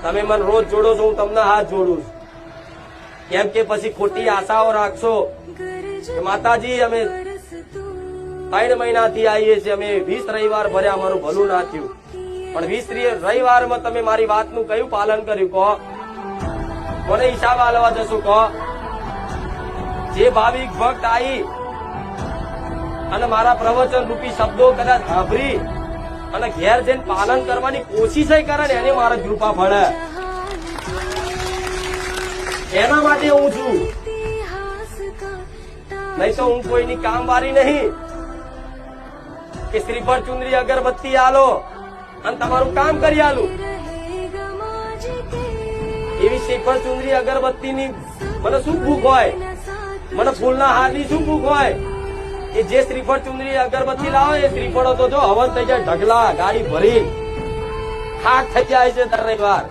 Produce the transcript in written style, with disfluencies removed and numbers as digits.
તમે મને રોજ જોડો છો, હું તમને હાથ જોડું છું. કેમ કે પછી ખોટી આશાઓ રાખશો કે માતાજી અમે 3 મહિનાથી આવીએ છીએ, અમે 20 રવિવાર ભર્યા, અમારું ભલું ના થયું. પણ 20 રવિવારમાં તમે મારી વાતનું કયું પાલન કર્યું? કહો, કોને હિસાબ આલવા જશો? કહો. જે ભાવિક ભક્ત આવી અને મારા પ્રવચન રૂપી શબ્દો કદાચ સાંભળી અને ઘેર જઈને પાલન કરવાની કોશિશ કરે ને, એને મારા કૃપા ફળે. એના માટે હું છું, નહીં તો હું કોઈની કામવારી નહીં કે શ્રીફળ ચુંદડી અગરબત્તી આલો અને તમારું કામ કરી આલું. એવી શ્રીફળ ચુંદડી અગરબત્તીની મને શું ભૂખ હોય? મને ફૂલના હારની શું ભૂખ હોય? એ જે શ્રીફળ ચુંદડી અગરબત્તી લાવો એ શ્રીફળો તો જો હવન થઈ જાય, ઢગલા ગાડી ભરી ખાક થઈ જાય છે દર રવિવાર.